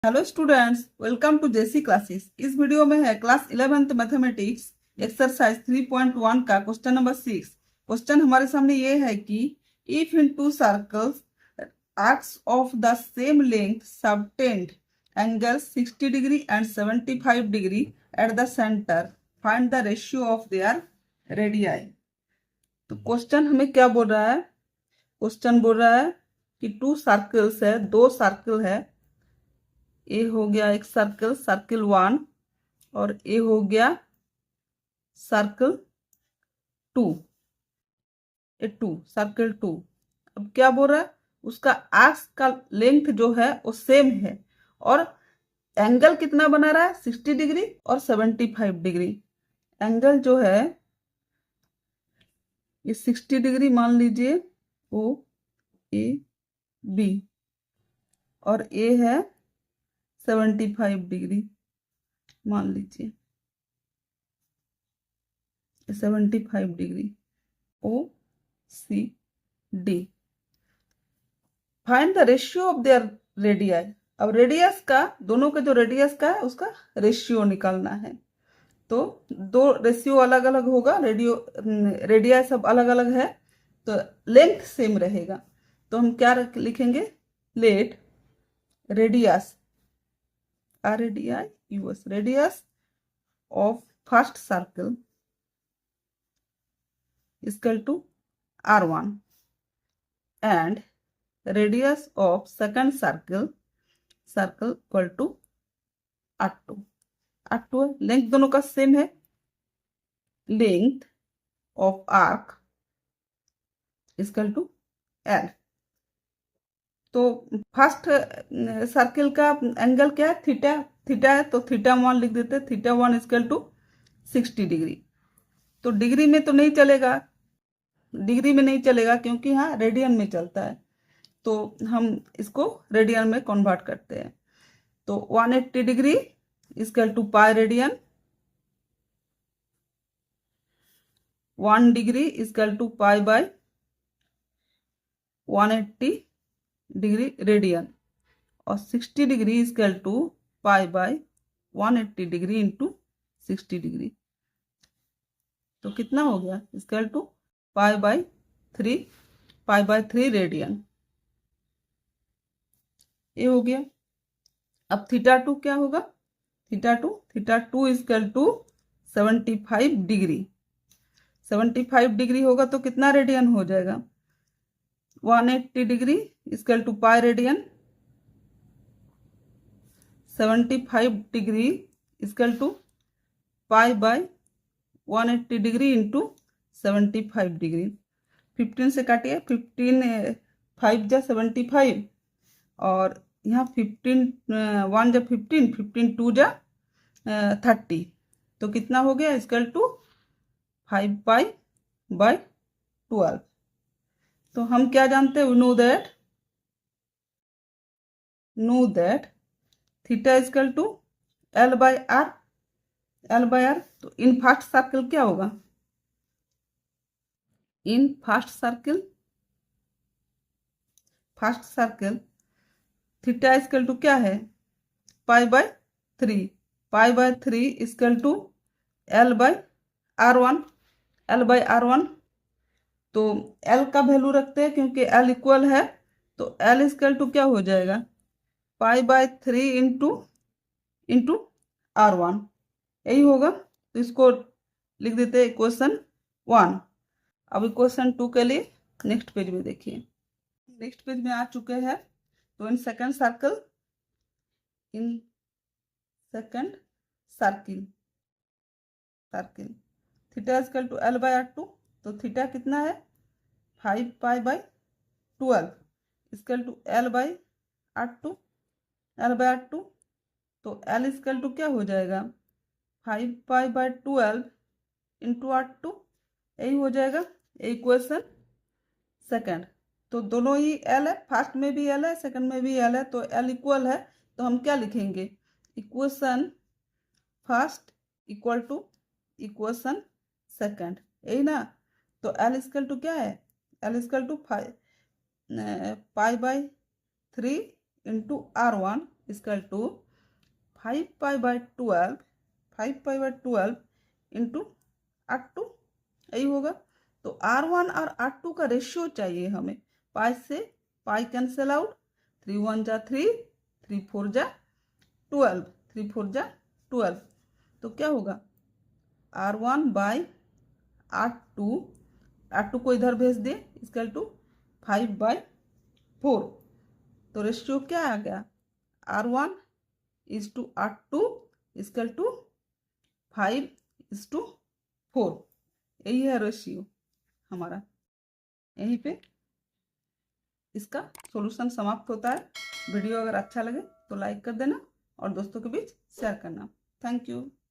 Hello students, welcome to JC classes. इस video में है क्लास 11th मैथमेटिक्स एक्सरसाइज 3.1 का क्वेश्चन नंबर 6। क्वेश्चन हमारे सामने ये है कि if in to circles arcs of the same length subtend angles 60 degree and 75 degree at the centre, find the ratio of their radii. तो question हमें क्या बोल रहा है? क्वेश्चन बोल रहा है कि टू सर्कल्स है, दो सर्कल है। ए हो गया एक सर्कल, सर्कल 1, और ए हो गया सर्कल 2, ए 2, सर्कल 2। अब क्या बोल रहा है? उसका आर्क्स का लेंथ जो है वो सेम है और एंगल कितना बना रहा है? 60 डिग्री और 75 डिग्री। एंगल जो है ये 60 डिग्री मान लीजिए, ओ ए बी, और ए है 75 डिग्री मान लीजिए, 75 degree, O C D. Find the ratio of their radii. अब रेडियस का, दोनों के जो रेडियस का है उसका रेशियो निकालना है। तो दो रेशियो अलग अलग होगा, रेडियस सब अलग अलग है तो लेंथ सेम रहेगा। तो हम क्या लिखेंगे? Let radius, R A D I U S, radius of first circle equal to R1 and radius of second circle equal to R2। R2 है, लेंथ दोनों का सेम है। Length of arc equal to L। तो first circle का angle क्या है? Theta. Theta है तो थीटा 1 लिख देते, थीटा 1 इक्वल टू 60 डिग्री। तो डिग्री में तो नहीं चलेगा, डिग्री में नहीं चलेगा क्योंकि यहाँ रेडियन में चलता है, तो हम इसको रेडियन में कन्वर्ट करते हैं। तो 180 degree equal to pi radian, 1 degree equal to pi by 180 degree radian, और 60 degree equal to pi by 180 degree into 60 degree. तो कितना हो गया? Equal to pi by 3 radian. ये हो गया। अब थीटा 2 क्या होगा? Theta two equal to 75 degree. 75 degree होगा तो कितना रेडियन हो जाएगा? 180 degree equal to pi radian, 75 degree equal to pi by 180 degree into 75 degree. 15 से काटिए, 15 5 जा 75, और यहाँ 15 1 जा 15, 15 2 जा 30, तो कितना हो गया? Equal to 5 pi by 12। तो हम क्या जानते हैं? Know that theta equal to L by R, L by R. तो इन फर्स्ट सर्कल क्या होगा? In first circle theta equal to क्या है? Pi by 3, pi by 3 equal to L by R1, L by R1। तो L का value रखते हैं क्योंकि L इक्वल है, तो L इक्वल टू क्या हो जाएगा? पाई बाय 3 इंटू R1, यही होगा। तो इसको लिख देते हैं इक्वेशन 1। अब इक्वेशन 2 के लिए नेक्स्ट पेज में देखिए। नेक्स्ट पेज में आ चुके हैं। तो in second circle theta equal to L by R2। तो थीटा कितना है? 5 pi by 12 equal to L by R2, L by R2। तो L इक्वल टू क्या हो जाएगा? 5 पाई बाय 12 इंटू R2, यही हो जाएगा इक्वेशन सेकंड। तो दोनों ही L है, फर्स्ट में भी L है, सेकंड में भी L है, तो L इक्वल है। तो हम क्या लिखेंगे? Equation first equal to equation second, यही ना। तो L इक्वल टू क्या है? L equal to pi by 3 into R1 equal to 5 pi, 5 pi into R2, यही होगा। तो R1 और R2 का रेशियो चाहिए हमें। पाई से पाई कैंसिल आउट, 3 1 जा 3, 3 4 जा 12, 3 4 जा 12। तो क्या होगा R1/R2, R2 को इधर भेज दे, इक्वल टू 5/4। तो रेशियो क्या आ गया R1:R2 इक्वल टू 5:4। यही है रेशियो हमारा। यहीं पे इसका सॉल्यूशन समाप्त होता है। वीडियो अगर अच्छा लगे तो लाइक कर देना और दोस्तों के बीच शेयर करना। Thank you.